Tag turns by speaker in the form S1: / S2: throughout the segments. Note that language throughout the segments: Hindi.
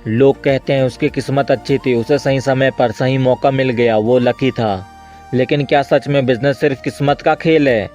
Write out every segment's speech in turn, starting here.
S1: लोग कहते हैं उसकी किस्मत अच्छी थी, उसे सही समय पर सही मौका मिल गया, वो लकी था। लेकिन क्या सच में बिजनेस सिर्फ किस्मत का खेल है,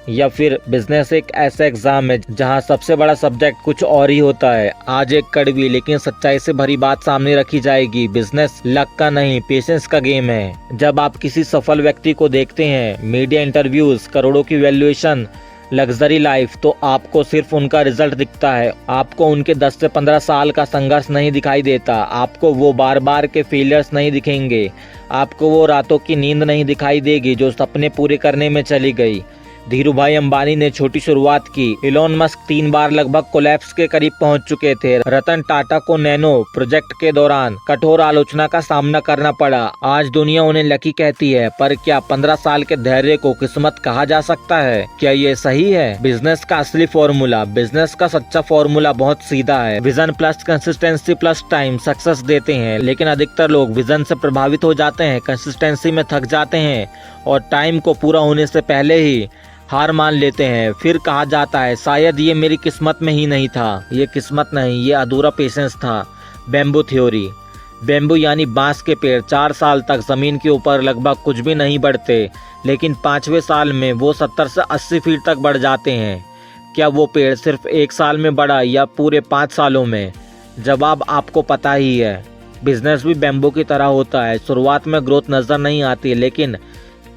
S1: या फिर बिजनेस एक ऐसा एग्जाम है जहां सबसे बड़ा सब्जेक्ट कुछ और ही होता है। आज एक कड़वी लेकिन सच्चाई से भरी बात सामने रखी जाएगी। बिजनेस लक का नहीं, पेशेंस का गेम है। जब आप किसी सफल व्यक्ति को देखते हैं, मीडिया इंटरव्यूज, करोड़ों की वैल्यूएशन, लग्जरी लाइफ, तो आपको सिर्फ उनका रिजल्ट दिखता है। आपको उनके 10 से 15 साल का संघर्ष नहीं दिखाई देता। आपको वो बार बार के फेलियर्स नहीं दिखेंगे। आपको वो रातों की नींद नहीं दिखाई देगी जो सपने पूरे करने में चली गई। धीरूभाई अंबानी ने छोटी शुरुआत की। इलॉन मस्क 3 बार लगभग कोलैप्स के करीब पहुंच चुके थे। रतन टाटा को नैनो प्रोजेक्ट के दौरान कठोर आलोचना का सामना करना पड़ा। आज दुनिया उन्हें लकी कहती है, पर क्या 15 साल के धैर्य को किस्मत कहा जा सकता है? क्या ये सही है? बिजनेस का असली फॉर्मूला, बिजनेस का सच्चा फॉर्मूला बहुत सीधा है। Vision plus consistency plus time success देते हैं। लेकिन अधिकतर लोग विजन से प्रभावित हो जाते हैं, कंसिस्टेंसी में थक जाते हैं और टाइम को पूरा होने से पहले ही हार मान लेते हैं। फिर कहा जाता है शायद ये मेरी किस्मत में ही नहीं था। ये किस्मत नहीं, ये अधूरा पेशेंस था। Bamboo theory. बैम्बू यानी बांस के पेड़ 4 साल तक जमीन के ऊपर लगभग कुछ भी नहीं बढ़ते, लेकिन 5वें साल में वो 70 से 80 फीट तक बढ़ जाते हैं। क्या वो पेड़ सिर्फ 1 साल में बढ़ा या पूरे 5 सालों में? जवाब आपको पता ही है। बिजनेस भी बैम्बू की तरह होता है। शुरुआत में ग्रोथ नजर नहीं आती, लेकिन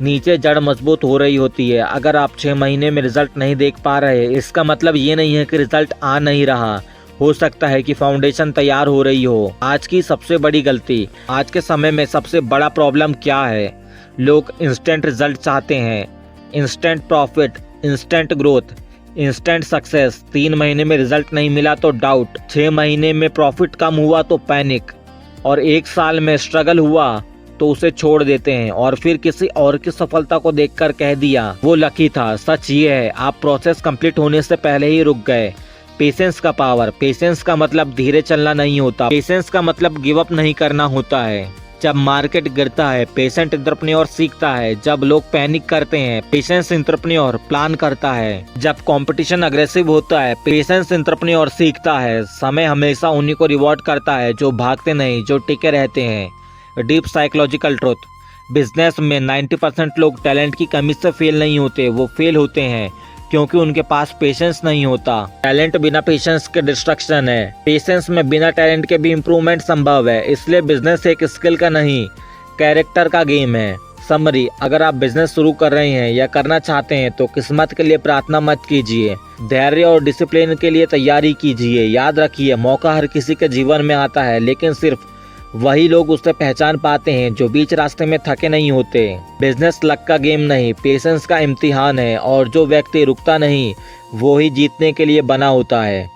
S1: नीचे जड़ मजबूत हो रही होती है। अगर आप 6 महीने में रिजल्ट नहीं देख पा रहे, इसका मतलब ये नहीं है कि रिजल्ट आ नहीं रहा। हो सकता है कि फाउंडेशन तैयार हो रही हो। आज की सबसे बड़ी गलती, आज के समय में सबसे बड़ा प्रॉब्लम क्या है? लोग इंस्टेंट रिजल्ट चाहते हैं। Instant profit, instant growth, instant success. 3 महीने में रिजल्ट नहीं मिला तो डाउट, 6 महीने में प्रॉफिट कम हुआ तो पैनिक, और 1 साल में स्ट्रगल हुआ तो उसे छोड़ देते हैं और फिर किसी और की सफलता को देखकर कह दिया वो लकी था। सच ये है, आप प्रोसेस कंप्लीट होने से पहले ही रुक गए। पेशेंस का पावर। पेशेंस का मतलब धीरे चलना नहीं होता। पेशेंस का मतलब गिव अप नहीं करना होता है। जब मार्केट गिरता है, पेशेंट एंटरप्रेन्योर सीखता है। जब लोग पैनिक करते हैं, पेशेंस एंटरप्रेन्योर प्लान करता है। जब कंपटीशन अग्रेसिव होता है, पेशेंस एंटरप्रेन्योर सीखता है। समय हमेशा उन्हीं को रिवॉर्ड करता है जो भागते नहीं, जो टिके रहते हैं। Deep psychological truth. बिजनेस में 90% लोग टैलेंट की कमी से फेल नहीं होते, वो फेल होते हैं क्योंकि उनके पास पेशेंस नहीं होता। टैलेंट बिना पेशेंस के डिस्ट्रक्शन है। पेशेंस में बिना टैलेंट के भी इम्प्रूवमेंट संभव है। इसलिए बिजनेस एक स्किल का नहीं, कैरेक्टर का गेम है। समरी, अगर आप बिजनेस शुरू कर रहे हैं या करना चाहते हैं तो किस्मत के लिए प्रार्थना मत कीजिए, धैर्य और डिसिप्लिन के लिए तैयारी कीजिए। याद रखिए, मौका हर किसी के जीवन में आता है, लेकिन सिर्फ वही लोग उसे पहचान पाते हैं जो बीच रास्ते में थके नहीं होते। बिजनेस लक का गेम नहीं, पेशेंस का इम्तिहान है, और जो व्यक्ति रुकता नहीं वो ही जीतने के लिए बना होता है।